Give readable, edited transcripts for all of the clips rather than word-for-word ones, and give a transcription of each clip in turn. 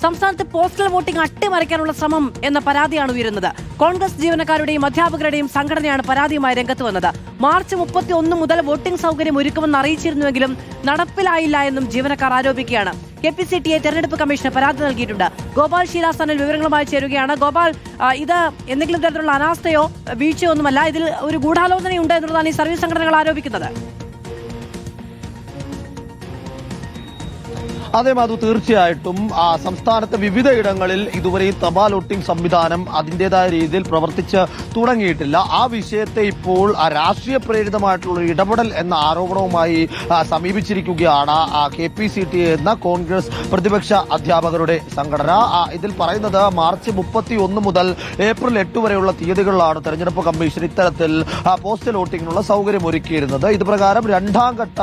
സംസ്ഥാനത്ത് postal voting അട്ടിമറിക്കാനുള്ള ശ്രമം എന്ന പരാതിയാണ് ഉയരുന്നത്. കോൺഗ്രസ് ജീവനക്കാരുടെയും അധ്യാപകരുടെയും സംഘടനയാണ് പരാതിയുമായി രംഗത്ത് വന്നത്. മാർച്ച് 31 മുതൽ വോട്ടിംഗ് സൗകര്യം ഒരുക്കുമെന്ന് അറിയിച്ചിരുന്നുവെങ്കിലും നടപ്പിലായില്ല എന്നും ജീവനക്കാർ ആരോപിക്കുകയാണ്. KPCTA തെരഞ്ഞെടുപ്പ് കമ്മീഷന് പരാതി നൽകിയിട്ടുണ്ട്. ഗോപാൽ ശീലാസനൽ വിവരങ്ങളുമായി ചേരുകയാണ്. ഗോപാൽ, ഇത് എന്തെങ്കിലും തരത്തിലുള്ള അനാസ്ഥയോ വീഴ്ചയോ ഒന്നുമല്ല, ഇതിൽ ഒരു ഗൂഢാലോചനയുണ്ട് എന്നുള്ളതാണ് ഈ സർവീസ് സംഘടനകൾ ആരോപിക്കുന്നത്. അതെ മാധു, തീർച്ചയായിട്ടും സംസ്ഥാനത്തെ വിവിധ ഇടങ്ങളിൽ ഇതുവരെ തപാൽ വോട്ടിംഗ് സംവിധാനം അതിൻ്റെതായ രീതിയിൽ പ്രവർത്തിച്ച് തുടങ്ങിയിട്ടില്ല. ആ വിഷയത്തെ ഇപ്പോൾ രാഷ്ട്രീയ പ്രേരിതമായിട്ടുള്ള ഇടപെടൽ എന്ന ആരോപണവുമായി സമീപിച്ചിരിക്കുകയാണ് KPCTA എന്ന കോൺഗ്രസ് പ്രതിപക്ഷ അധ്യാപകരുടെ സംഘടന. ഇതിൽ പറയുന്നത് മാർച്ച് 31 മുതൽ ഏപ്രിൽ 8 വരെയുള്ള തീയതികളിലാണ് തെരഞ്ഞെടുപ്പ് കമ്മീഷൻ ഇത്തരത്തിൽ പോസ്റ്റൽ വോട്ടിങ്ങിനുള്ള സൗകര്യം ഒരുക്കിയിരുന്നത്. ഇത് പ്രകാരം രണ്ടാം ഘട്ട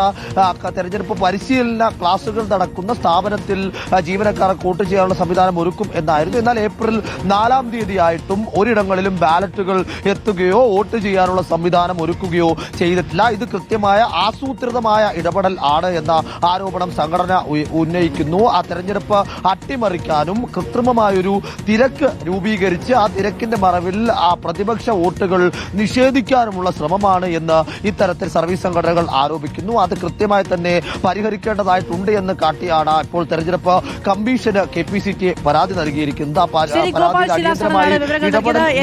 തെരഞ്ഞെടുപ്പ് പരിശീലന ക്ലാസുകൾ നടക്കുന്ന സ്ഥാപനത്തിൽ ജീവനക്കാർ വോട്ട് ചെയ്യാനുള്ള സംവിധാനം ഒരുക്കും എന്നായിരുന്നു. എന്നാൽ ഏപ്രിൽ 4-ാം തീയതിയായിട്ടും ഒരിടങ്ങളിലും ബാലറ്റുകൾ എത്തുകയോ വോട്ട് ചെയ്യാനുള്ള സംവിധാനം ഒരുക്കുകയോ ചെയ്തിട്ടില്ല. ഇത് കൃത്യമായ ആസൂത്രിതമായ ഇടപെടൽ ആണ് എന്ന ആരോപണം സംഘടന ഉന്നയിക്കുന്നു. ആ തെരഞ്ഞെടുപ്പ് അട്ടിമറിക്കാനും കൃത്രിമമായൊരു തിരക്ക് രൂപീകരിച്ച് ആ തിരക്കിന്റെ മറവിൽ ആ പ്രതിപക്ഷ വോട്ടുകൾ നിഷേധിക്കാനുമുള്ള ശ്രമമാണ് എന്ന് ഇത്തരത്തിൽ സർവീസ് സംഘടനകൾ ആരോപിക്കുന്നു. അത് കൃത്യമായി തന്നെ പരിഹരിക്കേണ്ടതായിട്ടുണ്ട് എന്ന് കാട്ടിയാണ് ഇപ്പോൾ തെരഞ്ഞെടുപ്പ് കമ്മീഷന് KPCTA പരാതി നൽകിയിരിക്കുന്നത്.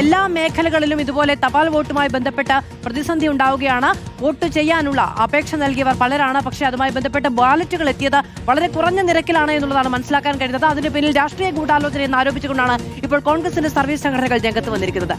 എല്ലാ മേഖലകളിലും ഇതുപോലെ തപാൽ വോട്ടുമായി ബന്ധപ്പെട്ട പ്രതിസന്ധി ഉണ്ടാവുകയാണ്. വോട്ട് ചെയ്യാനുള്ള അപേക്ഷ നൽകിയവർ പലരാണ്. പക്ഷേ അതുമായി ബന്ധപ്പെട്ട ബാലറ്റുകൾ എത്തിയത് വളരെ കുറഞ്ഞ നിരക്കിലാണ് എന്നുള്ളതാണ് മനസ്സിലാക്കാൻ കഴിയുന്നത്. അതിന് പിന്നിൽ രാഷ്ട്രീയ ഗൂഢാലോചന എന്ന് ആരോപിച്ചുകൊണ്ടാണ് ഇപ്പോൾ കോൺഗ്രസിന്റെ സർവീസ് സംഘടനകൾ രംഗത്ത് വന്നിരിക്കുന്നത്.